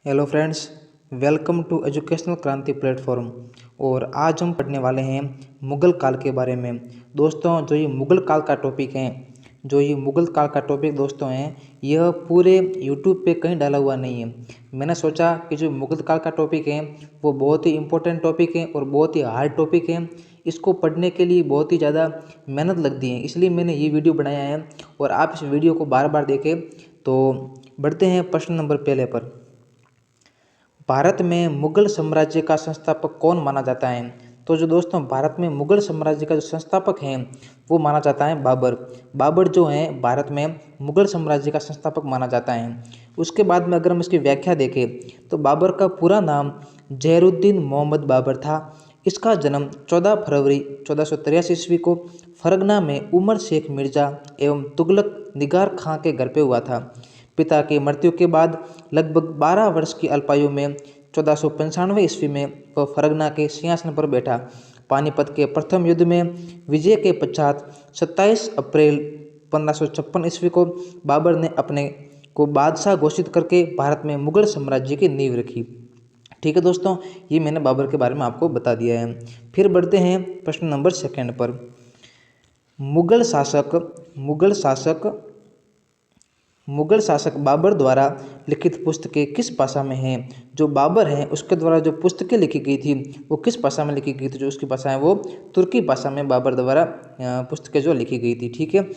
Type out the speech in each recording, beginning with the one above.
Hello friends, welcome to educational Kranti platform. और आज हम पढ़ने वाले हैं मुग़ल काल के बारे में। दोस्तों, जो ये मुग़ल काल का टॉपिक है, दोस्तों हैं, यह पूरे यूट्यूब पे कहीं डाला हुआ नहीं है। मैंने सोचा कि जो मुग़ल काल का टॉपिक है वो बहुत ही इम्पोर्टेंट टॉपिक है और बहुत ही हार्ड टॉपिक है। इसको पढ़ने के लिए बहुत ही ज़्यादा मेहनत लगती है, इसलिए मैंने ये वीडियो बनाया है और आप इस वीडियो को बार बार देखें। तो बढ़ते हैं प्रश्न नंबर पहले पर। भारत में मुगल साम्राज्य का संस्थापक कौन माना जाता है? तो जो दोस्तों, भारत में मुगल साम्राज्य का जो संस्थापक हैं वो माना जाता है बाबर। बाबर जो हैं भारत में मुगल साम्राज्य का संस्थापक माना जाता है। उसके बाद में अगर हम इसकी व्याख्या देखें तो बाबर का पूरा नाम जहरुद्दीन मोहम्मद बाबर था। इसका जन्म 14 फरवरी 1483 ईस्वी को फरगना में उमर शेख मिर्जा एवं तुगलक निगार खां के घर पे हुआ था। पिता की मृत्यु के बाद लगभग 12 वर्ष की अल्पायु में 1495 ईस्वी में वह फरगना के सिंहासन पर बैठा। पानीपत के प्रथम युद्ध में विजय के पश्चात 27 अप्रैल 1556 ईस्वी को बाबर ने अपने को बादशाह घोषित करके भारत में मुगल साम्राज्य की नींव रखी। ठीक है दोस्तों, ये मैंने बाबर के बारे में आपको बता दिया है। फिर बढ़ते हैं प्रश्न नंबर सेकंड पर। मुगल शासक बाबर द्वारा लिखित पुस्तकें किस भाषा में हैं? जो बाबर हैं उसके द्वारा जो पुस्तकें लिखी गई थी वो किस भाषा में लिखी गई थी? जो उसकी भाषा है वो तुर्की भाषा में बाबर द्वारा पुस्तकें जो लिखी गई थी। ठीक है।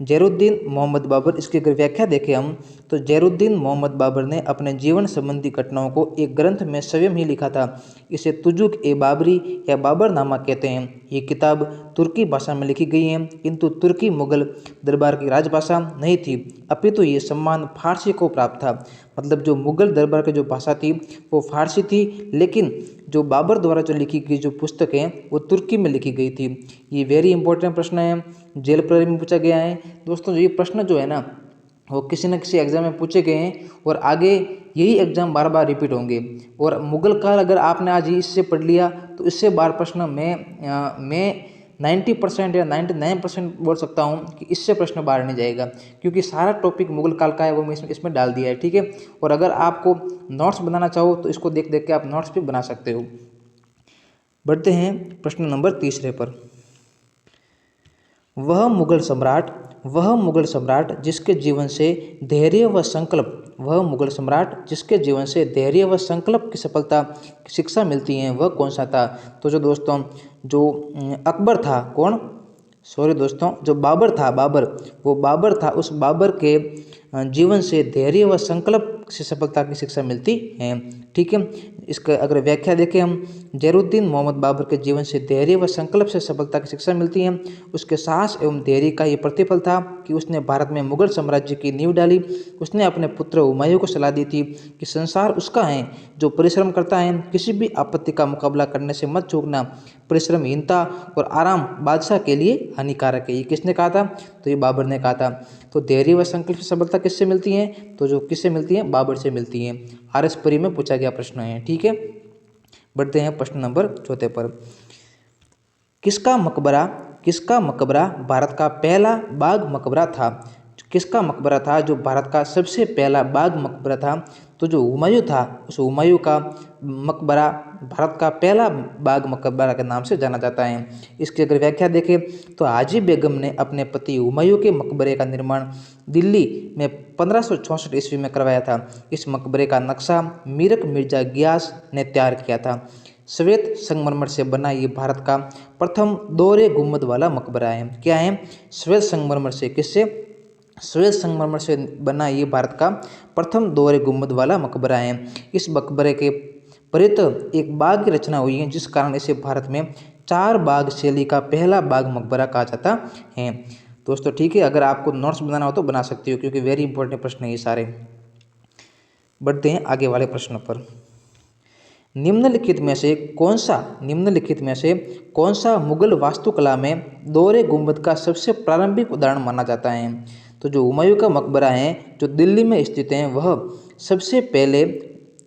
जैनुद्दीन मोहम्मद बाबर, इसकी अगर व्याख्या देखें हम तो जैनुद्दीन मोहम्मद बाबर ने अपने जीवन संबंधी घटनाओं को एक ग्रंथ में स्वयं ही लिखा था। इसे तुजुक ए बाबरी या बाबरनामा कहते हैं। ये किताब तुर्की भाषा में लिखी गई है, किंतु तुर्की मुगल दरबार की राजभाषा नहीं थी, अपितु ये सम्मान फारसी को प्राप्त था। मतलब जो मुगल दरबार की जो भाषा थी वो फारसी थी, लेकिन जो बाबर द्वारा जो लिखी गई जो पुस्तक है वो तुर्की में लिखी गई थी। ये वेरी इंपॉर्टेंट प्रश्न है, जेल प्रहरी में पूछा गया है। दोस्तों, ये प्रश्न जो है ना वो किसी न किसी एग्जाम में पूछे गए हैं और आगे यही एग्जाम बार बार रिपीट होंगे। और मुगल काल अगर आपने आज ही इससे पढ़ लिया तो इससे बार प्रश्न मैं 90% या 99% बोल सकता हूँ कि इससे प्रश्न बाहर नहीं जाएगा, क्योंकि सारा टॉपिक मुगल काल का है वो मैं इसमें डाल दिया है। ठीक है। और अगर आपको नोट्स बनाना चाहो तो इसको देख देख के आप नोट्स भी बना सकते हो। बढ़ते हैं प्रश्न नंबर तीसरे पर। वह मुगल सम्राट जिसके जीवन से धैर्य व संकल्प की सफलता की शिक्षा मिलती है वह कौन सा था? तो जो दोस्तों, जो अकबर था, कौन, सॉरी दोस्तों, जो बाबर था, वो बाबर था, उस बाबर के जीवन से धैर्य व संकल्प से सफलता की शिक्षा मिलती है। ठीक है। इसका अगर व्याख्या देखें हम, जैनुद्दीन मोहम्मद बाबर के जीवन से धैर्य व संकल्प से सफलता की शिक्षा मिलती है। उसके साहस एवं धैर्य का ये प्रतिफल था कि उसने भारत में मुगल साम्राज्य की नींव डाली। उसने अपने पुत्र हुमायूं को सलाह दी थी कि संसार उसका है, जो परिश्रम करता है किसी भी आपत्ति का मुकाबला करने से मत चूकना। परिश्रमहीनता और आराम बादशाह के लिए हानिकारक है। ये किसने कहा था? तो ये बाबर ने कहा था। तो धैर्य व संकल्प से सफलता किससे मिलती है? तो जो किससे मिलती है? बाबर से मिलती है। आरएस परी में पूछा गया प्रश्न है। ठीक है। बढ़ते हैं प्रश्न नंबर चौथे पर। किसका मकबरा भारत का पहला बाघ मकबरा था? किसका मकबरा था जो भारत का सबसे पहला बाघ मकबरा था? तो जो हुमायूं था, उस हुमायूं का मकबरा भारत का पहला बाघ मकबरा के नाम से जाना जाता है। इसकी अगर व्याख्या देखें तो हाजी बेगम ने अपने पति हुमायूं के मकबरे का निर्माण दिल्ली में 1564 ईस्वी में करवाया था। इस मकबरे का नक्शा मीरक मिर्जा गियास ने तैयार किया था। श्वेत संगमरमर से बना ये भारत का प्रथम दोहरे गुंबद वाला मकबरा है। क्या है? श्वेत संगमरमर से, किससे? श्वेत संगमरमर से बना ये भारत का प्रथम दोहरे गुंबद वाला मकबरा है। इस मकबरे के परित एक बाघ की रचना हुई है, जिस कारण इसे भारत में 4 बाघ शैली का पहला बाघ मकबरा कहा जाता है। दोस्तों, ठीक है, अगर आपको नोट्स बनाना हो तो बना सकते हो, क्योंकि वेरी इंपॉर्टेंट प्रश्न है ये सारे। बढ़ते हैं आगे वाले प्रश्न पर। निम्नलिखित में से कौन सा मुगल वास्तुकला में दोहरे गुंबद का सबसे प्रारंभिक उदाहरण माना जाता है? तो जो हुमायूं का मकबरा है जो दिल्ली में स्थित है वह सबसे पहले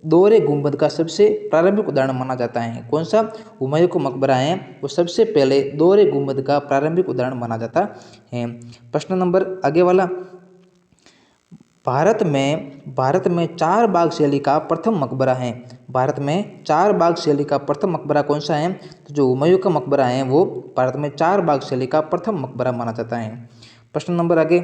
दोहरे गुंबद का सबसे प्रारंभिक उदाहरण माना जाता है। कौन सा? हुमायूं का मकबरा है वो सबसे पहले दोहरे गुंबद का प्रारंभिक उदाहरण माना जाता है। प्रश्न नंबर आगे वाला, भारत में चार बाग शैली का प्रथम मकबरा है। भारत में चार बाग शैली का प्रथम मकबरा कौन सा है? तो जो हुमायूं का मकबरा है वो भारत में चार बाग शैली का प्रथम मकबरा माना जाता है। प्रश्न नंबर आगे,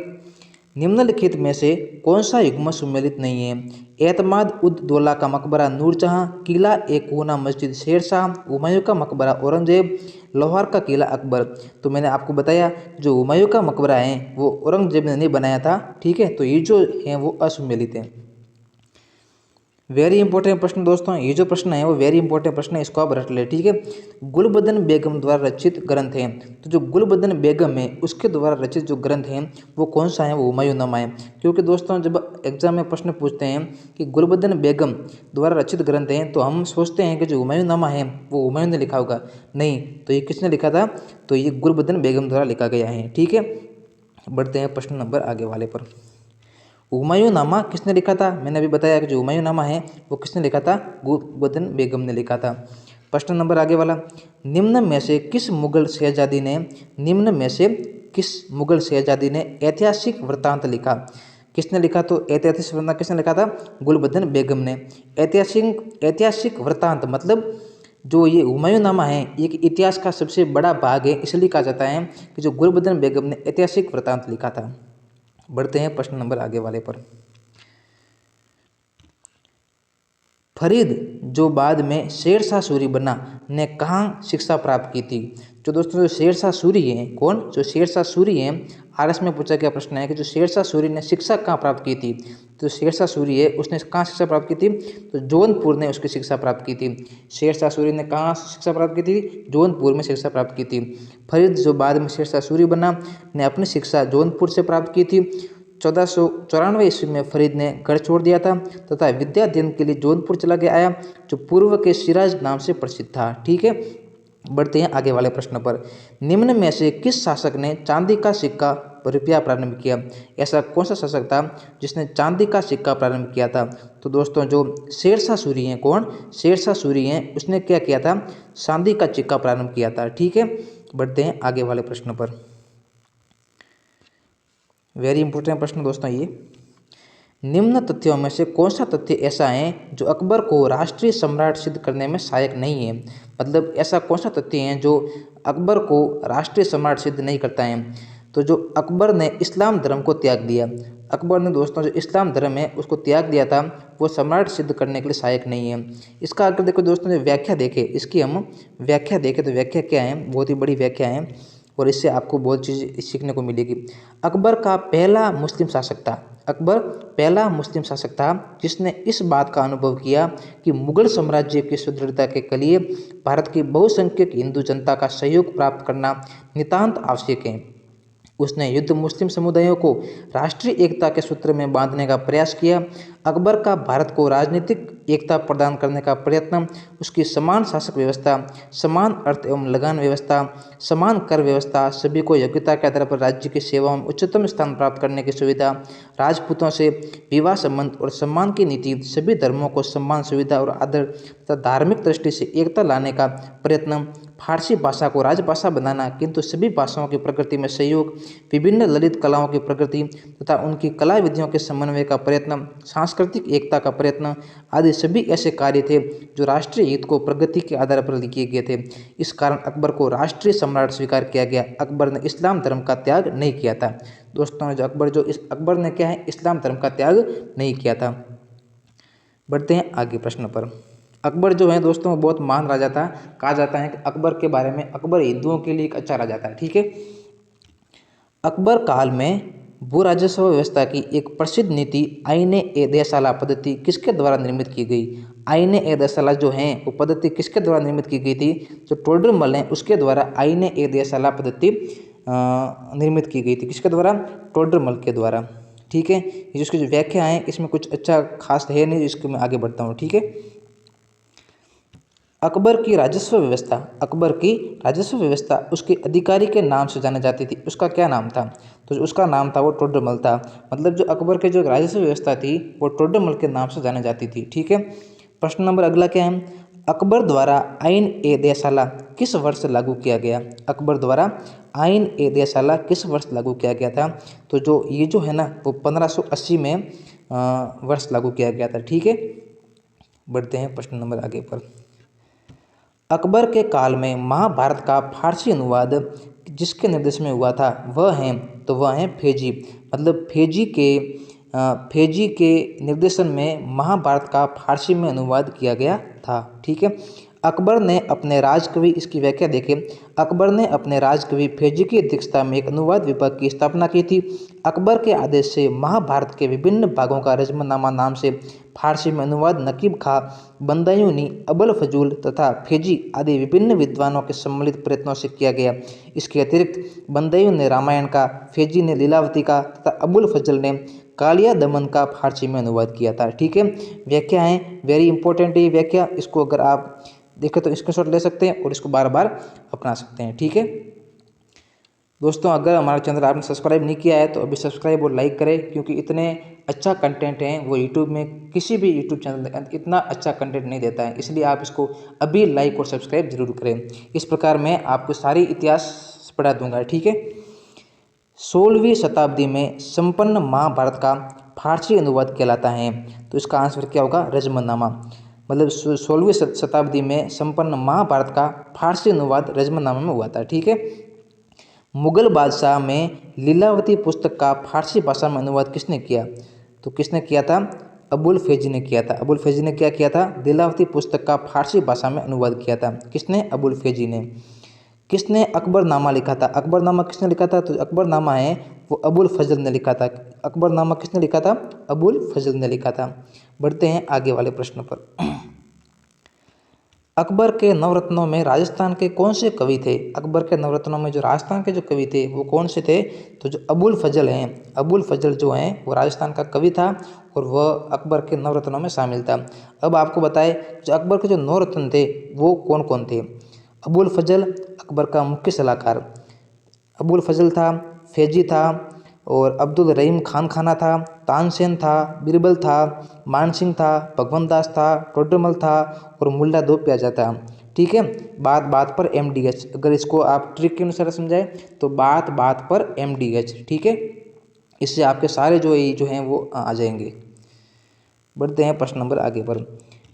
निम्नलिखित में से कौन सा युग्म सम्मिलित नहीं है? एतमाद उद दौला का मकबरा नूरजहां, किला ए कोना मस्जिद शेरशाह, हुमायूं का मकबरा औरंगजेब, लाहौर का किला अकबर। तो मैंने आपको बताया जो हुमायूं का मकबरा है वो औरंगजेब ने नहीं बनाया था, ठीक है। तो ये जो है वो असम्मिलित है। वेरी इंपॉर्टेंट प्रश्न दोस्तों, ये जो प्रश्न है वो वेरी इंपॉर्टेंट प्रश्न है, इसको आप रट ले, ठीक है। गुलबदन बेगम द्वारा रचित ग्रंथ है। तो जो गुलबदन बेगम है उसके द्वारा रचित जो ग्रंथ है वो कौन सा है? वो हुमायूंनामा है। क्योंकि दोस्तों जब एग्जाम में प्रश्न पूछते हैं कि गुलबदन बेगम द्वारा रचित ग्रंथ है तो हम सोचते हैं कि जो हुमायूंनामा है वो हुमायूं ने लिखा होगा, नहीं। तो ये किसने लिखा था? तो ये गुलबदन बेगम द्वारा लिखा गया है, ठीक है। बढ़ते हैं प्रश्न नंबर आगे वाले पर। हुमायूंनामा किसने लिखा था? मैंने अभी बताया कि जो हुमायूंनामा है वो किसने लिखा था? गुलबदन बेगम ने लिखा था। प्रश्न नंबर आगे वाला, निम्न में से किस मुगल शहजादी ने ऐतिहासिक वृत्तांत लिखा? किसने लिखा? तो ऐतिहासिक वृत्तांत किसने लिखा था? गुलबदन बेगम ने। ऐतिहासिक वृत्तांत मतलब जो ये हुमायूंनामा है एक इतिहास का सबसे बड़ा भाग है, इसलिए कहा जाता है कि जो गुलबदन बेगम ने ऐतिहासिक वृत्तांत लिखा था। बढ़ते हैं प्रश्न नंबर आगे वाले पर। फरीद जो बाद में शेरशाह सूरी बना ने कहाँ शिक्षा प्राप्त की थी? जो दोस्तों जो शेरशाह सूरी है, कौन? जो शेरशाह सूरी है, आरएस में पूछा गया प्रश्न है कि जो शेरशाह सूरी ने शिक्षा कहाँ प्राप्त की थी? तो शेरशाह सूरी है उसने कहाँ शिक्षा प्राप्त की थी? तो जौनपुर ने उसकी शिक्षा प्राप्त की थी। शेरशाह सूरी ने कहाँ शिक्षा प्राप्त की थी? जौनपुर में शिक्षा प्राप्त की थी। फरीद जो बाद में शेरशाह सूरी बना ने अपनी शिक्षा जौनपुर से प्राप्त की थी। 1494 ईस्वी में फरीद ने घर छोड़ दिया था तथा विद्या अध्ययन के लिए जौनपुर चला गया आया, जो पूर्व के सिराज नाम से प्रसिद्ध था, ठीक है। बढ़ते हैं आगे वाले प्रश्न पर। निम्न में से किस शासक ने चांदी का सिक्का रुपया प्रारंभ किया? ऐसा कौन सा शासक था जिसने चांदी का सिक्का प्रारंभ किया था? तो दोस्तों जो शेरशाह सूरी हैं, कौन? शेरशाह सूरी हैं, उसने क्या किया था? चांदी का सिक्का प्रारंभ किया था, ठीक है। बढ़ते हैं आगे वाले प्रश्न पर। वेरी इंपॉर्टेंट प्रश्न दोस्तों ये, निम्न तथ्यों में से कौन सा तथ्य ऐसा है जो अकबर को राष्ट्रीय सम्राट सिद्ध करने में सहायक नहीं है? मतलब ऐसा कौन सा तथ्य है जो अकबर को राष्ट्रीय सम्राट सिद्ध नहीं करता है? तो जो अकबर ने इस्लाम धर्म को त्याग दिया, अकबर ने दोस्तों जो इस्लाम धर्म है उसको त्याग दिया था, वो सम्राट सिद्ध करने के लिए सहायक नहीं है। इसका अगर देखो दोस्तों जो व्याख्या देखें, इसकी हम व्याख्या देखें तो व्याख्या क्या है? बहुत ही बड़ी व्याख्या है और इससे आपको बहुत चीज़ सीखने को मिलेगी। अकबर का पहला मुस्लिम शासक था, अकबर पहला मुस्लिम शासक था जिसने इस बात का अनुभव किया कि मुगल साम्राज्य की सुदृढ़ता के लिए भारत की बहुसंख्यक हिंदू जनता का सहयोग प्राप्त करना नितांत आवश्यक है। उसने युद्ध मुस्लिम समुदायों को राष्ट्रीय एकता के सूत्र में बांधने का प्रयास किया। अकबर का भारत को राजनीतिक एकता प्रदान करने का प्रयत्न, उसकी समान शासक व्यवस्था, समान अर्थ एवं लगान व्यवस्था, समान कर व्यवस्था, सभी को योग्यता के आधार पर राज्य की सेवाओं में उच्चतम स्थान प्राप्त करने की सुविधा, राजपूतों से विवाह संबंध और सम्मान की नीति, सभी धर्मों को सम्मान, सुविधा और आदर तथा धार्मिक दृष्टि से एकता लाने का प्रयत्न, फारसी भाषा को राजभाषा बनाना किंतु सभी भाषाओं की प्रकृति में सहयोग, विभिन्न ललित कलाओं की प्रकृति तथा उनकी कला विधियों के समन्वय का प्रयत्न, सांस्कृतिक एकता का प्रयत्न आदि सभी ऐसे कार्य थे जो राष्ट्रीय हित को प्रगति के आधार पर किए गए थे। इस कारण अकबर को राष्ट्रीय सम्राट स्वीकार किया गया। अकबर ने इस्लाम धर्म का त्याग नहीं किया था। दोस्तों जो अकबर ने क्या है? इस्लाम धर्म का त्याग नहीं किया था। बढ़ते हैं आगे प्रश्न पर। अकबर जो है दोस्तों बहुत महान राजा था। कहा जाता है कि अकबर के बारे में, अकबर हिंदुओं के लिए एक अच्छा राजा था, ठीक है। अकबर काल में भू राजस्व व्यवस्था की एक प्रसिद्ध नीति आईने ए देशाला पद्धति किसके द्वारा निर्मित की गई? आईने ए देशाला जो है वो पद्धति किसके द्वारा निर्मित की गई थी? जो टोडरमल है उसके द्वारा आईने ए देशाला पद्धति निर्मित की गई थी। किसके द्वारा? टोडरमल के द्वारा, ठीक है। ये जिसकी जो व्याख्या है इसमें कुछ अच्छा खास है नहीं, इसको मैं आगे बढ़ता हूँ, ठीक है। अकबर की राजस्व व्यवस्था, अकबर की राजस्व व्यवस्था उसके अधिकारी के नाम से जानी जाती थी। उसका क्या नाम था? तो उसका नाम था वो टोडरमल था। मतलब जो अकबर की जो राजस्व व्यवस्था थी वो टोडरमल के नाम से जानी जाती थी, ठीक है। प्रश्न नंबर अगला क्या है? अकबर द्वारा आइन ए देशाला किस वर्ष लागू किया गया? अकबर द्वारा आइन ए देशाला किस वर्ष लागू किया गया था? तो जो ये जो है ना वो 1580 में वर्ष लागू किया गया था। ठीक है, बढ़ते हैं प्रश्न नंबर आगे पर। अकबर के काल में महाभारत का फारसी अनुवाद जिसके निर्देश में हुआ था वह है फेजी। मतलब फेजी के निर्देशन में महाभारत का फारसी में अनुवाद किया गया था। ठीक है, अकबर ने अपने राजकवि, इसकी व्याख्या देखें, अकबर ने अपने राजकवि फेजी की अध्यक्षता में एक अनुवाद विभाग की स्थापना की थी। अकबर के आदेश से महाभारत के विभिन्न भागों का रजमनामा नाम से फारसी में अनुवाद नकीब खां, बदायूनी, अबुल फजूल तथा फेजी आदि विभिन्न विद्वानों के सम्मिलित प्रयत्नों से किया गया। इसके अतिरिक्त बदायूं ने रामायण का, फेजी ने लीलावती का तथा अबुल फजल ने कालिया दमन का फारसी में अनुवाद किया था। ठीक है, व्याख्या है, वेरी इंपॉर्टेंट है ये व्याख्या, इसको अगर आप देखें तो स्क्रीनशॉट ले सकते हैं और इसको बार बार अपना सकते हैं। ठीक है दोस्तों, अगर हमारा चैनल आपने सब्सक्राइब नहीं किया है तो अभी सब्सक्राइब और लाइक करें, क्योंकि इतने अच्छा कंटेंट है वो यूट्यूब में किसी भी यूट्यूब चैनल इतना अच्छा कंटेंट नहीं देता है, इसलिए आप इसको अभी लाइक और सब्सक्राइब जरूर करें। इस प्रकार मैं आपको सारी इतिहास पढ़ा दूंगा। ठीक है, 16वीं शताब्दी में संपन्न महाभारत का फारसी अनुवाद कहलाता है, तो इसका आंसर क्या होगा, रजमनामा। मतलब 16वीं शताब्दी में संपन्न महाभारत का फारसी अनुवाद रजमनामा में हुआ था। ठीक है, मुगल बादशाह में लीलावती पुस्तक का फारसी भाषा में अनुवाद किसने किया, तो किसने किया था, अबुल फैजी ने किया था। अबुल फैजी ने क्या किया था, लीलावती पुस्तक का फारसी भाषा में अनुवाद किया था। किसने, अबुल फैजी ने। किसने अकबरनामा लिखा था, अकबरनामा किसने लिखा था, तो अकबरनामा है वो अबुल फजल ने लिखा था। अकबरनामा किसने लिखा था, अबुल फजल ने लिखा था। बढ़ते हैं आगे वाले प्रश्न पर। अकबर के नवरत्नों में राजस्थान के कौन से कवि थे, अकबर के नवरत्नों में जो राजस्थान के जो कवि थे वो कौन से थे, तो जो अबुल फजल हैं, अबुल फजल जो हैं वो राजस्थान का कवि था और वह अकबर के नवरत्नों में शामिल था। अब आपको बताए जो अकबर के जो नवरत्न थे वो कौन कौन थे। अबुल फजल अकबर का मुख्य सलाहकार, अबुल फजल था, फैजी था, और अब्दुल रहीम खान खाना था, तानसेन था, बिरबल था, मानसिंह था, भगवंत दास था, टोडरमल था और मुल्ला दो प्याजा था। ठीक है, बात बात पर MDH, अगर इसको आप ट्रिक के अनुसार समझाए तो बात बात पर MDH। ठीक है, इससे आपके सारे जो हैं वो आ जाएंगे। बढ़ते हैं प्रश्न नंबर आगे पर।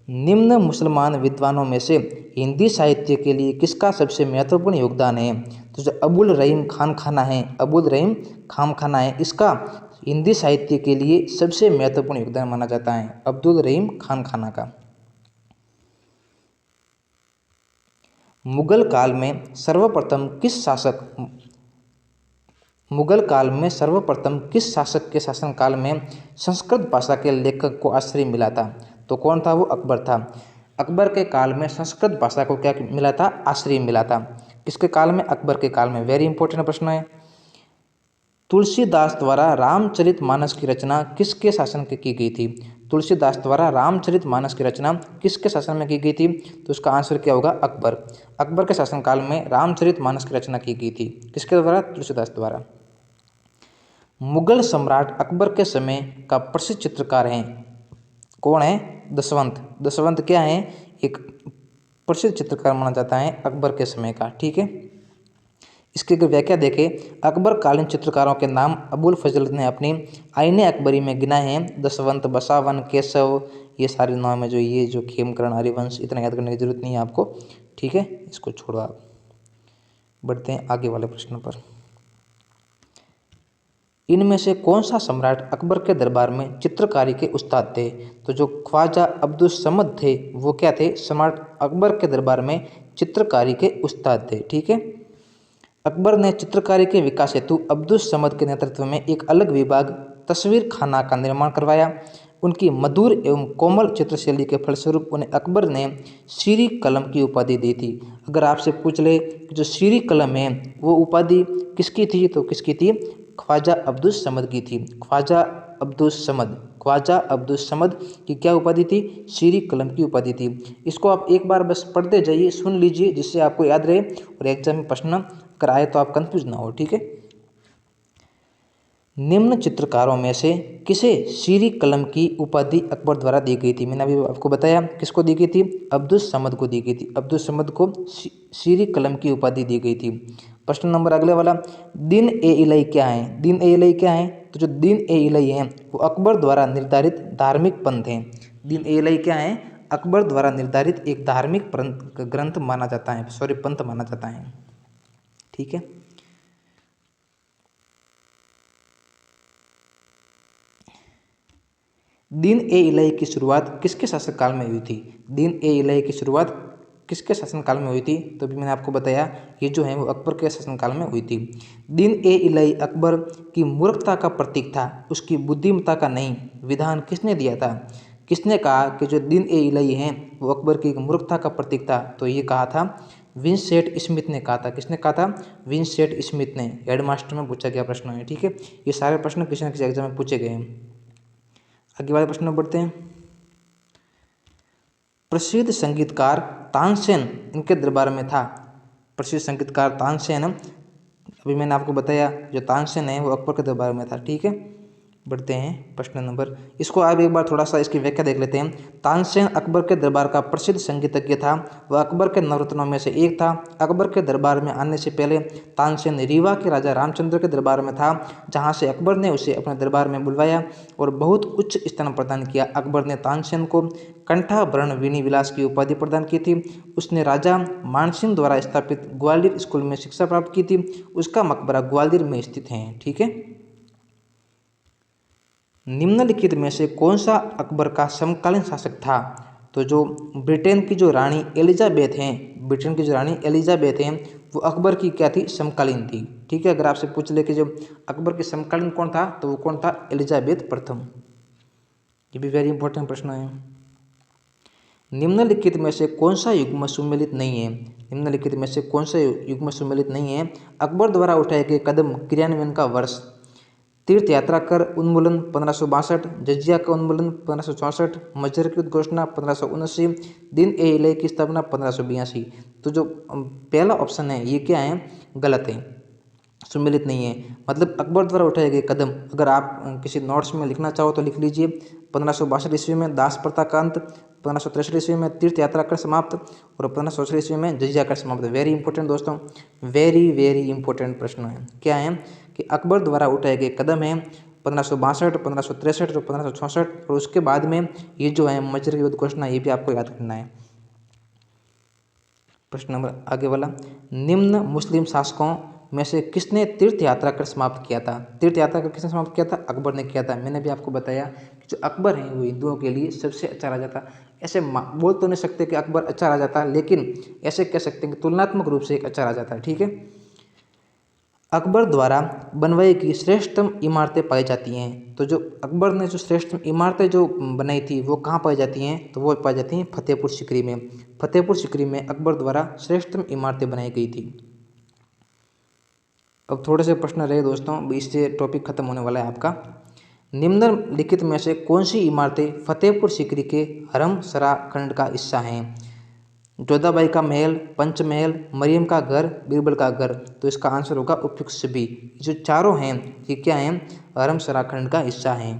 निम्न मुसलमान विद्वानों में से हिंदी साहित्य के लिए किसका सबसे महत्वपूर्ण योगदान है, तो जो अबुल रहीम खान खाना है, अबुल रहीम खान खाना है, इसका हिंदी साहित्य के लिए सबसे महत्वपूर्ण योगदान माना जाता है, अब्दुल रहीम खान खाना का। मुगल काल में सर्वप्रथम किस शासक के शासनकाल में संस्कृत भाषा के लेखक को आश्रय मिला था, तो कौन था, वो अकबर था। अकबर के काल में संस्कृत भाषा को क्या मिला था, आश्रय मिला था। किसके काल में, अकबर के काल में। वेरी इंपॉर्टेंट प्रश्न है। तुलसीदास द्वारा रामचरितमानस की रचना किसके शासन में की गई थी, तुलसीदास द्वारा रामचरितमानस की रचना किसके शासन में की गई थी, तो इसका आंसर क्या होगा, अकबर। अकबर के शासनकाल में रामचरितमानस की रचना की गई थी, किसके द्वारा, तुलसीदास द्वारा। मुगल सम्राट अकबर के समय का प्रसिद्ध चित्रकार हैं, कौन है, दशवंत। दशवंत क्या है, एक प्रसिद्ध चित्रकार माना जाता है अकबर के समय का। ठीक है, इसकी अगर व्याख्या देखें, अकबर कालीन चित्रकारों के नाम अबुल फजल ने अपनी आईने अकबरी में गिनाए हैं। दशवंत, बसावन, केशव, ये सारे नाम है जो खेमकरण, हरिवंश, इतना याद करने की जरूरत नहीं है आपको। ठीक है, इसको छोड़ो आप। बढ़ते हैं आगे वाले प्रश्न पर। इनमें से कौन सा सम्राट अकबर के दरबार में चित्रकारी के उस्ताद थे, तो जो ख्वाजा अब्दुल समद थे वो क्या थे, सम्राट अकबर के दरबार में चित्रकारी के उस्ताद थे। ठीक है, अकबर ने चित्रकारी के विकास हेतु अब्दुल समद के नेतृत्व में एक अलग विभाग तस्वीर खाना का निर्माण करवाया। उनकी मधुर एवं कोमल चित्रशैली के फलस्वरूप उन्हें अकबर ने शीरी कलम की उपाधि दी थी। अगर आपसे पूछ ले कि जो शीरी कलम है वो उपाधि किसकी थी, तो किसकी थी, ख्वाजा अब्दुल समद की थी। ख्वाजा अब्दुल समद की क्या उपाधि थी, शीरी कलम की उपाधि थी। इसको आप एक बार बस पढ़ते जाइए, सुन लीजिए, जिससे आपको याद रहे और एग्जाम में प्रश्न अगर आए तो आप कंफ्यूज ना हो। ठीक है, निम्न चित्रकारों में से किसे शीरी कलम की उपाधि अकबर द्वारा दी गई थी, मैंने अभी आपको बताया किसको दी गई थी, अब्दुल समद को दी गई थी। अब्दुल समद को शीरी कलम की उपाधि दी गई थी। प्रश्न नंबर अगले वाला, दिन ए इलाई क्या है, दिन ए इलाई क्या है, तो जो दीन ए इलाही है वो अकबर द्वारा निर्धारित धार्मिक पंथ है। दीन ए इलाही क्या है? अकबर द्वारा निर्धारित एक धार्मिक ग्रंथ माना जाता है, सॉरी पंथ माना जाता है। ठीक है। दीन ए इलाही की शुरुआत किसके शासनकाल में हुई थी? दीन ए इलाही की शुरुआत किसके शासनकाल में हुई थी? तो अभी मैंने आपको बताया ये जो है वो अकबर के शासनकाल में हुई थी। दीन ए इलाही अकबर की मूर्खता का प्रतीक था, उसकी बुद्धिमत्ता का नहीं। विधान किसने दिया था? किसने कहा कि जो दीन ए इलाही है वो अकबर की मूर्खता का प्रतीक था? तो ये कहा था विंसेंट स्मिथ ने कहा था। किसने कहा था? विंसेंट स्मिथ ने। हेडमास्टर में पूछा गया प्रश्न है। ठीक है, ये सारे प्रश्न किसी न किसी एग्जाम में पूछे गए हैं। आगे वाले प्रश्न में बढ़ते हैं। प्रसिद्ध संगीतकार तानसेन इनके दरबार में था। प्रसिद्ध संगीतकार तानसेन, अभी मैंने आपको बताया जो तानसेन है वो अकबर के दरबार में था। ठीक है, बढ़ते हैं प्रश्न नंबर, इसको आप एक बार थोड़ा सा इसकी व्याख्या देख लेते हैं। तानसेन अकबर के दरबार का प्रसिद्ध संगीतज्ञ था, वह अकबर के नवरत्नों में से एक था। अकबर के दरबार में आने से पहले तानसेन रीवा के राजा रामचंद्र के दरबार में था, जहां से अकबर ने उसे अपने दरबार में बुलवाया और बहुत उच्च स्थान प्रदान किया। अकबर ने तानसेन को कंठाभरण वीणी विलास की उपाधि प्रदान की थी। उसने राजा मानसिंह द्वारा स्थापित ग्वालियर स्कूल में शिक्षा प्राप्त की थी। उसका मकबरा ग्वालियर में स्थित है। ठीक है। निम्नलिखित में से कौन सा अकबर का समकालीन शासक था? तो जो ब्रिटेन की जो रानी एलिजाबेथ हैं, ब्रिटेन की जो रानी एलिजाबेथ हैं वो अकबर की क्या थी? समकालीन थी। ठीक है, अगर आपसे पूछ ले कि जो अकबर के समकालीन कौन था तो वो कौन था? एलिजाबेथ प्रथम। ये भी वेरी इंपॉर्टेंट प्रश्न है। निम्नलिखित में से कौन सा युग्म सुमेलित नहीं है? निम्नलिखित में से कौन सा युग्म सुमेलित नहीं है? अकबर द्वारा उठाए गए कदम क्रियान्वयन का वर्ष। तीर्थ यात्रा कर उन्मूलन 1562, जजिया का उन्मूलन 1564, मजहर की उद्घोषणा 1579, दीन ए इलाही की स्थापना 1582। तो जो पहला ऑप्शन है ये क्या है? गलत है, सुमेलित नहीं है। मतलब अकबर द्वारा उठाए गए कदम अगर आप किसी नोट्स में लिखना चाहो तो लिख लीजिए। 1562 ईस्वी में दास प्रथा का अंत, 1563 ईस्वी में तीर्थ यात्रा कर समाप्त और 1564 ईस्वी में जजिया कर समाप्त। वेरी इंपॉर्टेंट दोस्तों, वेरी वेरी इंपॉर्टेंट प्रश्न है। क्या है कि अकबर द्वारा उठाए गए कदम है 1562, 1563 और 1564 और उसके बाद में ये जो है मजहर की उद्घोषणा, ये भी आपको याद करना है। प्रश्न नंबर आगे वाला, निम्न मुस्लिम शासकों में से किसने तीर्थ यात्रा कर समाप्त किया था? तीर्थ यात्रा कर किसने समाप्त किया था? अकबर ने किया था। मैंने भी आपको बताया कि जो अकबर है वो हिंदुओं के लिए सबसे अच्छा राजा था। ऐसे बोल तो नहीं सकते कि अकबर अच्छा राजा था, लेकिन ऐसे कह सकते हैं कि तुलनात्मक रूप से एक अच्छा राजा था। ठीक है। अकबर द्वारा बनवाई की श्रेष्ठतम इमारतें पाई जाती हैं। तो जो अकबर ने जो श्रेष्ठतम इमारतें जो बनाई थी वो कहाँ पाई जाती हैं? तो वो पाई जाती हैं फतेहपुर सीकरी में। फतेहपुर सीकरी में अकबर द्वारा श्रेष्ठतम इमारतें बनाई गई थी। अब थोड़े से प्रश्न रहे दोस्तों, इससे टॉपिक खत्म होने वाला है आपका। निम्नलिखित में से कौन सी इमारतें फतेहपुर सीकरी के हरमसरा खंड का हिस्सा हैं? जोधाबाई का महल, पंचमहल, मरियम का घर, बीरबल का घर। तो इसका आंसर होगा उपयुक्त सभी। जो चारों हैं ये क्या हैं? हरमसरा खंड का हिस्सा हैं।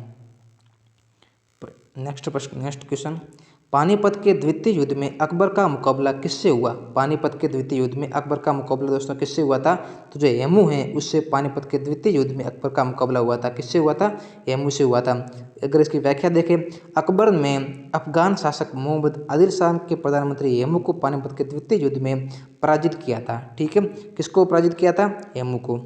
नेक्स्ट प्रश्न, नेक्स्ट क्वेश्चन, पानीपत के द्वितीय युद्ध में अकबर का मुकाबला किससे हुआ? पानीपत के द्वितीय युद्ध में अकबर का मुकाबला दोस्तों किससे हुआ था? तो जो हेमू है उससे पानीपत के द्वितीय युद्ध में अकबर का मुकाबला हुआ था। किससे हुआ था? हेमू से हुआ था। अगर इसकी व्याख्या देखें, अकबर ने अफगान शासक मोहम्मद आदिल शाह के प्रधानमंत्री हेमू को पानीपत के द्वितीय युद्ध में पराजित किया था। ठीक है, किसको पराजित किया था? हेमू को।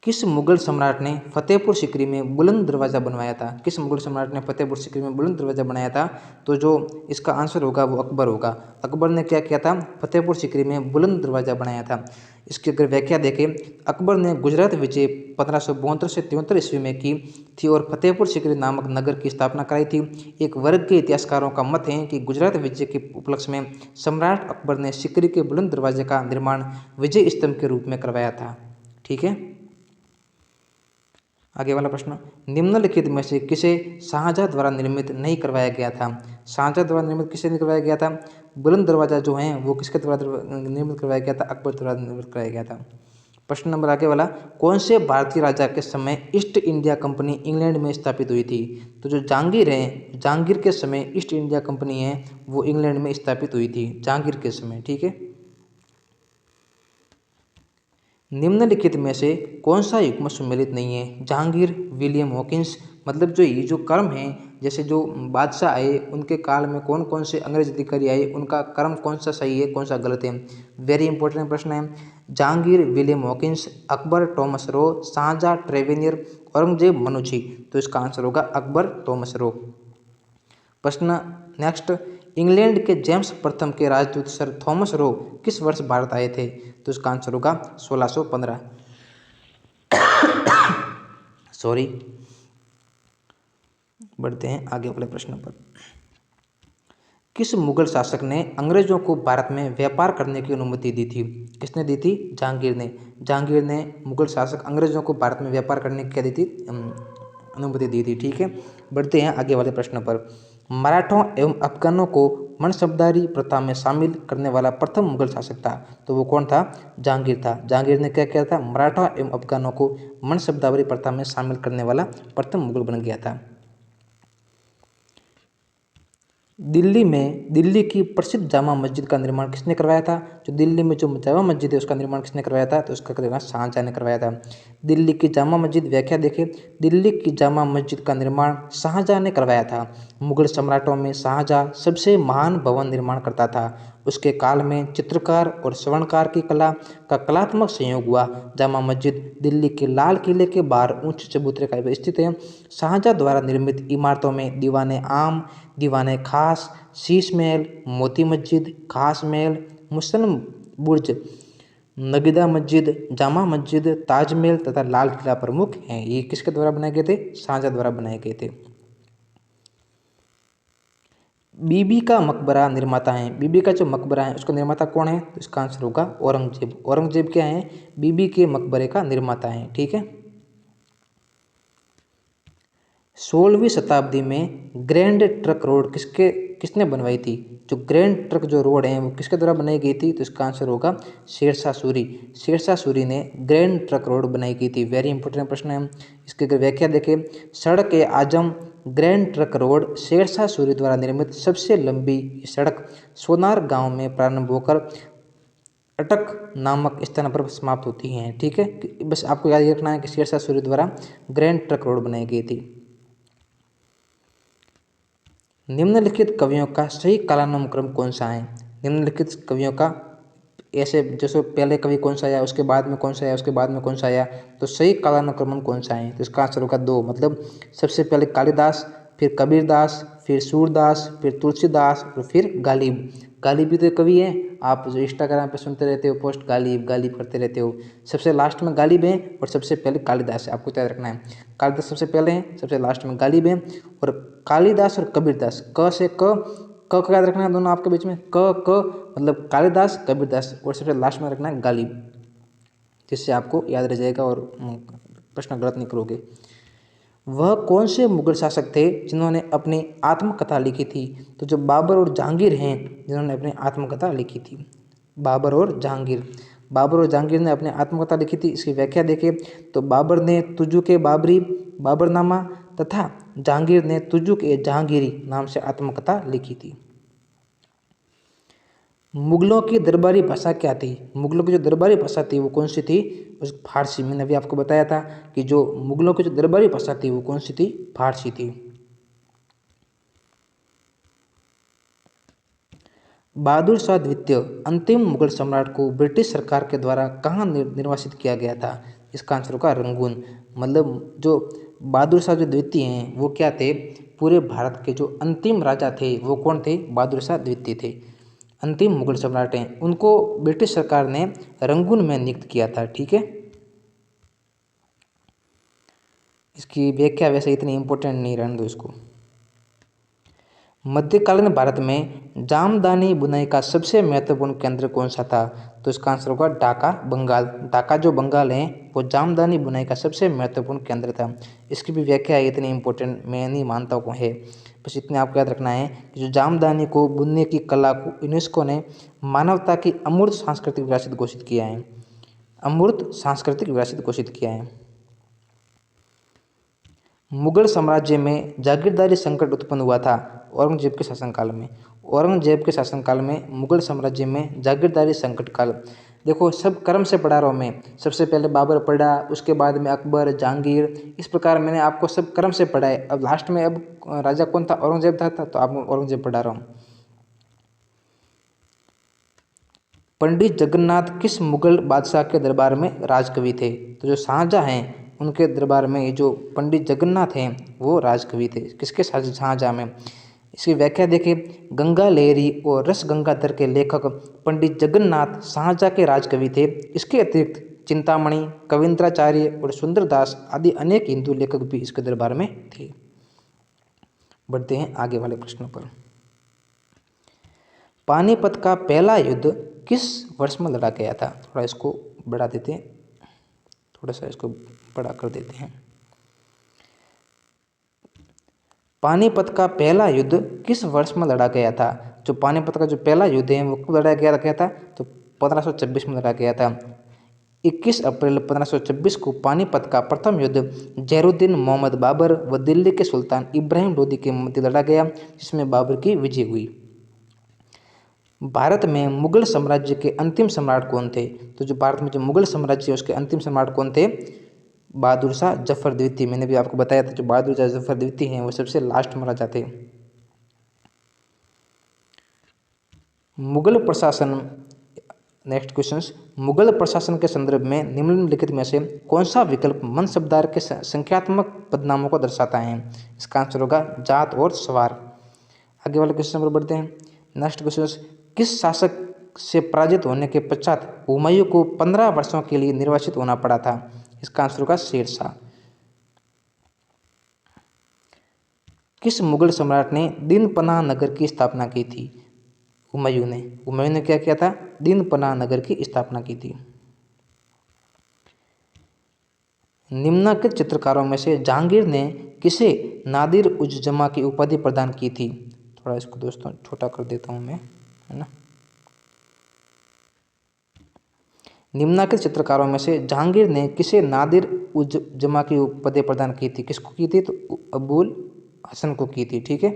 किस मुगल सम्राट ने फतेहपुर सीकरी में बुलंद दरवाज़ा बनवाया था? किस मुगल सम्राट ने फतेहपुर सीकरी में बुलंद दरवाज़ा बनाया था? तो जो इसका आंसर होगा वो अकबर होगा। अकबर ने क्या किया था? फतेहपुर सीकरी में बुलंद दरवाज़ा बनाया था। इसकी अगर व्याख्या देखें, अकबर ने गुजरात विजय 1572 से 73 ईस्वी में की थी और फतेहपुर सीकरी नामक नगर की स्थापना कराई थी। एक वर्ग के इतिहासकारों का मत है कि गुजरात विजय के उपलक्ष्य में सम्राट अकबर ने सीकरी के बुलंद दरवाजे का निर्माण विजय स्तंभ के रूप में करवाया था। ठीक है। आगे वाला प्रश्न, निम्नलिखित में से किसे शाहजहां द्वारा निर्मित नहीं करवाया गया था? शाहजहां द्वारा निर्मित किसे नहीं करवाया गया था? बुलंद दरवाजा जो है वो किसके द्वारा निर्मित करवाया गया था? अकबर द्वारा निर्मित कराया गया था। प्रश्न नंबर आगे वाला, कौन से भारतीय राजा के समय ईस्ट इंडिया कंपनी इंग्लैंड में स्थापित हुई थी? तो जो जहांगीर है, जहांगीर के समय ईस्ट इंडिया कंपनी है वो इंग्लैंड में स्थापित हुई थी, जहांगीर के समय। ठीक है। निम्नलिखित में से कौन सा युग्म सुमेलित नहीं है? जहांगीर, विलियम हॉकिंस, मतलब जो ये जो क्रम है, जैसे जो बादशाह आए उनके काल में कौन कौन से अंग्रेज अधिकारी आए, उनका क्रम कौन सा सही है, कौन सा गलत है। वेरी इंपॉर्टेंट प्रश्न है। Jahangir, William Hawkins, Akbar, Thomas Roe, Shahjahan, Tavernier, Aurangzeb, Manucci. तो इसका आंसर होगा अकबर, टॉमस रो। प्रश्न नेक्स्ट, इंग्लैंड के जेम्स प्रथम के राजदूत सर थॉमस रो किस वर्ष भारत आए थे? तो इसका आंसर होगा 1615। सॉरी। बढ़ते हैं आगे वाले प्रश्न पर। किस मुगल शासक ने अंग्रेजों को भारत में व्यापार करने की अनुमति दी थी? किसने दी थी? जहांगीर ने। जहांगीर ने मुगल शासक अंग्रेजों को भारत में व्यापार करने की क्या दी थी? अनुमति दी थी। ठीक है, बढ़ते हैं आगे वाले प्रश्न पर। मराठों एवं अफगानों को मनसबदारी प्रथा में शामिल करने वाला प्रथम मुगल शासक था। तो वो कौन था? जहांगीर था। जहांगीर ने क्या किया था? मराठा एवं अफगानों को मनसबदारी प्रथा में शामिल करने वाला प्रथम मुगल बन गया था। दिल्ली की प्रसिद्ध जामा मस्जिद का निर्माण किसने करवाया था? जो दिल्ली में जो जामा मस्जिद है उसका निर्माण किसने करवाया था? तो उसका निर्माण शाहजहां ने करवाया था। दिल्ली की जामा मस्जिद व्याख्या देखें। दिल्ली की जामा मस्जिद का निर्माण शाहजहां ने करवाया था। मुगल सम्राटों में शाहजहां सबसे महान भवन निर्माण करता था। उसके काल में चित्रकार और स्वर्णकार की कला का कलात्मक संयोग हुआ। जामा मस्जिद दिल्ली के लाल किले के बाहर ऊंचे चबूतरे का स्थित है। शाहजहां द्वारा निर्मित इमारतों में दीवाने आम, दीवाने खास, शीश महल, मोती मस्जिद, खास महल, मुसन बुर्ज, नगीदा मस्जिद, जामा मस्जिद, ताजमहल तथा लाल किला प्रमुख हैं। ये किसके द्वारा बनाए गए थे? शाहजहां द्वारा बनाए गए थे। बीबी का मकबरा निर्माता है। बीबी का जो मकबरा है उसका निर्माता कौन है? तो इसका आंसर होगा औरंगजेब। औरंगजेब क्या है? बीबी के मकबरे का निर्माता है। ठीक है। 16वीं शताब्दी में ग्रैंड ट्रक रोड किसने बनवाई थी? जो ग्रैंड ट्रक जो रोड है वो किसके द्वारा बनाई गई थी? तो इसका आंसर होगा शेरशाह सूरी। शेरशाह सूरी ने ग्रैंड ट्रक रोड बनाई गई थी। वेरी इंपॉर्टेंट प्रश्न है। इसकी अगर व्याख्या देखें, Sadak e Azam grand trunk road Sher Shah Suri द्वारा निर्मित सबसे लंबी सड़क सोनार गांव में प्रारंभ होकर अटक नामक स्थान पर समाप्त होती हैं। ठीक है, बस आपको याद रखना है कि शेरशाह सूरी द्वारा ग्रैंड ट्रक रोड बनाई गई थी। निम्नलिखित कवियों का सही कालानुक्रम क्रम कौन सा है? निम्नलिखित कवियों का ऐसे जैसे पहले कवि कौन सा आया, उसके बाद में कौन सा आया, उसके बाद में कौन सा आया, तो सही कालानुक्रम कौन सा है? तो इसका आंसर होगा 2। मतलब सबसे पहले कालिदास, फिर कबीरदास, फिर सूरदास, फिर तुलसीदास और फिर गालिब। गालिब भी तो कवि है। आप जो इंस्टाग्राम पे सुनते रहते हो पोस्ट, गालिब गालिब करते रहते हो। सबसे लास्ट में गालिब है और सबसे पहले कालिदास है। आपको याद रखना है, कालिदास सबसे पहले है, सबसे लास्ट में गालिब है। और कालिदास और कबीरदास, क से क याद रखना है दोनों आपके बीच में, क मतलब कालिदास, कबीरदास, और सबसे लास्ट में रखना है गालिब, जिससे आपको याद रह जाएगा और प्रश्न गलत नहीं करोगे। वह कौन से मुगल शासक थे जिन्होंने अपनी आत्मकथा लिखी थी? तो जो बाबर और जहांगीर हैं जिन्होंने अपनी आत्मकथा लिखी थी। बाबर और जहांगीर ने अपनी आत्मकथा लिखी थी। इसकी व्याख्या देखें तो बाबर ने तुजु के बाबरी बाबरनामा तथा जहांगीर ने तुजु के जहांगीरी नाम से आत्मकथा लिखी थी। मुगलों की दरबारी भाषा क्या थी? मुगलों की जो दरबारी भाषा थी वो कौन सी थी? उस फारसी। मैंने अभी आपको बताया था कि जो मुगलों की जो दरबारी भाषा थी वो कौन सी थी? फारसी थी। बहादुर शाह द्वितीय अंतिम मुगल सम्राट को ब्रिटिश सरकार के द्वारा कहाँ निर्वासित किया गया था? इसका आंसर होगा रंगून। मतलब जो बहादुर शाह जो द्वितीय हैं वो क्या थे? पूरे भारत के जो अंतिम राजा थे वो कौन थे? बहादुर शाह द्वितीय थे, अंतिम मुगल सम्राट हैं। उनको ब्रिटिश सरकार ने रंगून में नियुक्त किया था। ठीक है, इसकी व्याख्या वैसे इतनी इंपॉर्टेंट नहीं, रहने दो इसको। मध्यकालीन भारत में जामदानी बुनाई का सबसे महत्वपूर्ण केंद्र कौन सा था? तो इसका आंसर होगा ढाका, बंगाल। ढाका जो बंगाल है वो जामदानी बुनाई का सबसे महत्वपूर्ण केंद्र था। इसकी भी व्याख्या इतनी इंपॉर्टेंट मैं नहीं मानता हूँ है। बस इतने आपको याद रखना है कि जो जामदानी को बुनने की कला को यूनेस्को ने मानवता की अमूर्त सांस्कृतिक विरासत घोषित किया है। अमूर्त सांस्कृतिक विरासत घोषित किया है। मुगल साम्राज्य में जागीरदारी संकट उत्पन्न हुआ था औरंगजेब के शासनकाल में। औरंगजेब के शासनकाल में मुगल साम्राज्य में जागीरदारी संकट काल देखो सब क्रम से पढ़ा रहा हूँ मैं, सबसे पहले बाबर पढ़ा, उसके बाद में अकबर, जहांगीर, इस प्रकार मैंने आपको सब क्रम से पढ़ा है। अब लास्ट में अब राजा कौन था, औरंगजेब था तो आप औरंगजेब पढ़ा रहा हूँ। पंडित जगन्नाथ किस मुगल बादशाह के दरबार में राजकवि थे? तो जो शाहजहाँ हैं उनके दरबार में ये जो पंडित जगन्नाथ हैं वो राजकवि थे। किसके? शाहजहाँ में। इसकी व्याख्या देखिए, गंगा लहरी और रस गंगाधर के लेखक पंडित जगन्नाथ शाहजहाँ के राजकवि थे। इसके अतिरिक्त चिंतामणि, कविंद्राचार्य और सुंदरदास आदि अनेक हिंदू लेखक भी इसके दरबार में थे। बढ़ते हैं आगे वाले प्रश्नों पर। पानीपत का पहला युद्ध किस वर्ष में लड़ा गया था? थोड़ा इसको बढ़ा देते हैं, थोड़ा सा इसको बड़ा कर देते हैं। पानीपत का पहला युद्ध किस वर्ष में लड़ा गया था? जो पानीपत का जो पहला युद्ध है वो कब लड़ा गया था? तो 1526 में लड़ा गया था। 21 अप्रैल 1526 को पानीपत का प्रथम युद्ध जहरुद्दीन मोहम्मद बाबर व दिल्ली के सुल्तान इब्राहिम लोदी के मध्य लड़ा गया, जिसमें बाबर की विजय हुई। भारत में मुगल साम्राज्य के अंतिम सम्राट कौन थे? तो जो भारत में जो मुगल साम्राज्य है उसके अंतिम सम्राट कौन थे? बहादुर शाह जफर द्वितीय। मैंने भी आपको बताया था जो बहादुर शाह जफर द्वितीय हैं वो सबसे लास्ट में राजा थे। मुगल प्रशासन, नेक्स्ट क्वेश्चन, मुगल प्रशासन के संदर्भ में निम्नलिखित में से कौन सा विकल्प मनसबदार के संख्यात्मक पदनामों को दर्शाता है? इसका आंसर होगा जात और सवार। आगे वाले क्वेश्चन पर बढ़ते हैं। नेक्स्ट क्वेश्चन, किस शासक से पराजित होने के पश्चात हुमायूं को 15 वर्षों के लिए निर्वासित होना पड़ा था? इसका आंसर होगा शेरशाह। किस मुगल सम्राट ने दीनपनाह नगर की स्थापना की थी? हुमायूं ने क्या किया था? दीनपनाह नगर की स्थापना की थी। निम्नलिखित चित्रकारों में से जहांगीर ने किसे नादिर उज जमा की उपाधि प्रदान की थी? थोड़ा इसको दोस्तों छोटा कर देता हूं मैं, है ना। निम्नलिखित चित्रकारों में से जहांगीर ने किसे नादिर उज जमा की उपाधि प्रदान की थी? किसको की थी? तो अबुल हसन को की थी। ठीक है।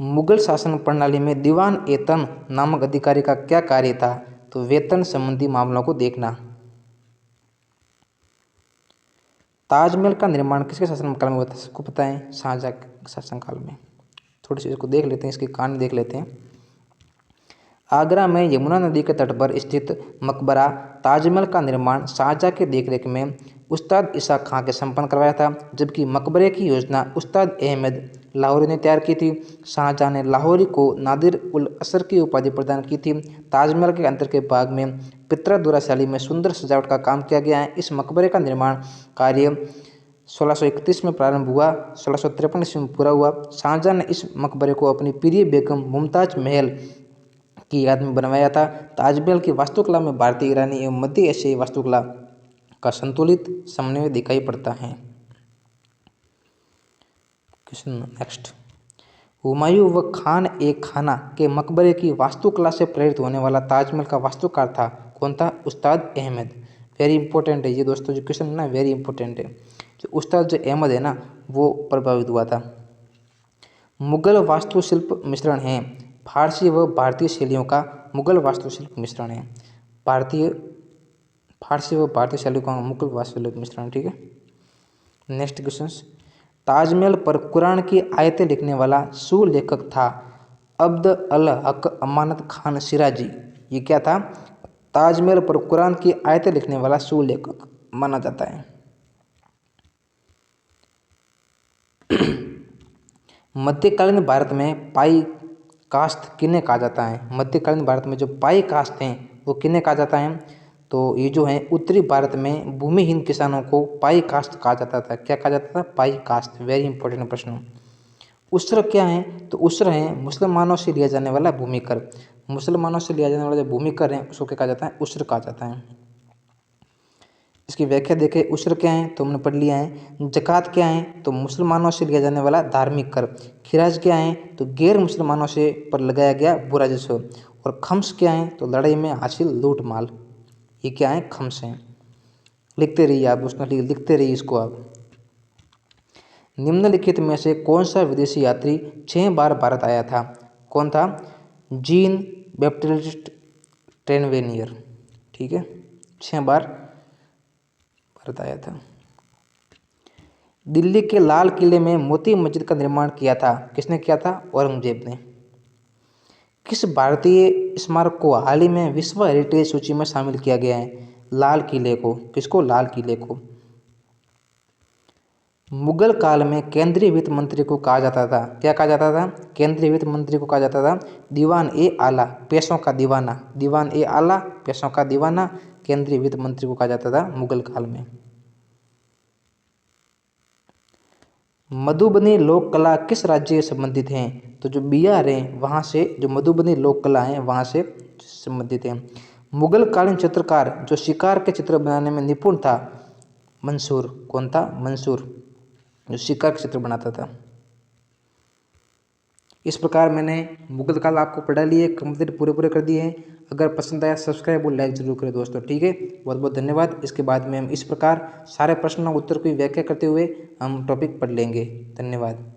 मुगल शासन प्रणाली में दीवान ए तन नामक अधिकारी का क्या कार्य था? तो वेतन संबंधी मामलों को देखना। ताजमहल का निर्माण किसके शासनकाल में हुआ था? सबको पता है, शाहजहाँ के शासनकाल में। थोड़ी सी इसको देख लेते हैं, इसकी कहानी देख लेते हैं। आगरा में यमुना नदी के तट पर स्थित मकबरा ताजमहल का निर्माण शाहजहाँ के देखरेख में उस्ताद ईसा खां के संपन्न करवाया था, जबकि मकबरे की योजना उस्ताद अहमद लाहौरी ने तैयार की थी। शाहजहाँ ने लाहौरी को नादिर उल असर की उपाधि प्रदान की थी। ताजमहल के अंदर के भाग में पित्रा शैली में सुंदर सजावट का काम किया गया है। इस मकबरे का निर्माण कार्य 1631 में प्रारंभ हुआ, 1653 ईस्वी में पूरा हुआ। शाहजहाँ ने इस मकबरे को अपनी प्रिय बेगम मुमताज महल की याद में बनवाया था। ताजमहल की वास्तुकला में भारतीय, ईरानी एवं मध्य एशियाई वास्तुकला का संतुलित समन्वय दिखाई पड़ता है। क्वेश्चन नेक्स्ट, हुमायूं व खान ए खाना के मकबरे की वास्तुकला से प्रेरित होने वाला ताजमहल का वास्तुकार था कौन था? उस्ताद अहमद। वेरी इंपॉर्टेंट है ये दोस्तों, जो क्वेश्चन है ना वेरी इंपॉर्टेंट है। जो उस्ताद जो अहमद है ना वो प्रभावित हुआ था। मुगल वास्तुशिल्प मिश्रण है फारसी व भारतीय शैलियों का। मुगल वास्तुशिल्प मिश्रण है फारसी व भारतीय शैलियों का मुगल वास्तुशिल्प मिश्रण। ठीक है। नेक्स्ट क्वेश्चन, ताजमहल पर कुरान की आयतें लिखने वाला सुलेखक था अब्द अल हक अमानत खान सिराजी। ये क्या था? ताजमहल पर कुरान की आयतें लिखने वाला सुलेखक माना जाता है। मध्यकालीन भारत में पाई कास्त किन्हें कहा जाता है? मध्यकालीन भारत में जो पाई कास्त हैं वो किन्हें कहा जाता है? तो ये जो है उत्तरी भारत में भूमिहीन किसानों को पाई कास्त कहा जाता था। क्या कहा जाता था? पाई कास्त। वेरी इंपॉर्टेंट प्रश्न। उस्र क्या है? तो उस्र है मुसलमानों से लिया जाने वाला भूमिकर। मुसलमानों से लिया जाने वाला जो भूमिकर है उसको क्या कहा जाता है? उस्र कहा जाता है। इसकी व्याख्या देखें, उस्र क्या है तो हमने पढ़ लिया है। ज़कात क्या है? तो मुसलमानों से लिया जाने वाला धार्मिक कर। खिराज क्या है? तो गैर मुसलमानों से पर लगाया गया बुरा राजस्व। और खम्स क्या है? तो लड़ाई में हासिल लूट माल। ये क्या है? खम्स हैं। लिखते रहिए आप दोस्तों, लिखते रहिए इसको आप। निम्नलिखित में से कौन सा विदेशी यात्री 6 बार भारत आया था? कौन था? Jean Baptiste Tavernier. ठीक है, 6 बार भारत आया था। दिल्ली के लाल किले में मोती मस्जिद का निर्माण किया था, किसने किया था? औरंगजेब ने। किस भारतीय स्मारक को हाल ही में विश्व हेरिटेज सूची में शामिल किया गया है? लाल किले को। किसको? लाल किले को। मुगल काल में केंद्रीय वित्त मंत्री को कहा जाता था, क्या कहा जाता था? केंद्रीय वित्त मंत्री को कहा जाता था दीवान ए आला, पैसों का दीवाना। दीवान ए आला, पैसों का दीवाना, केंद्रीय वित्त मंत्री को कहा जाता था मुगल काल में। मधुबनी लोक कला किस राज्य से संबंधित हैं? तो जो बिहार है वहाँ से जो मधुबनी लोक कला है वहाँ से संबंधित है। मुगल कालीन चित्रकार जो शिकार के चित्र बनाने में निपुण था, मंसूर। कौन था? मंसूर, जो शिकार के चित्र बनाता था। इस प्रकार मैंने मुगल काल आपको पढ़ा लिए, कंप्लीट पूरे कर दिए हैं। अगर पसंद आया सब्सक्राइब और लाइक जरूर करें दोस्तों। ठीक है, बहुत बहुत धन्यवाद। इसके बाद में हम इस प्रकार सारे प्रश्नों उत्तर की व्याख्या करते हुए हम टॉपिक पढ़ लेंगे। धन्यवाद।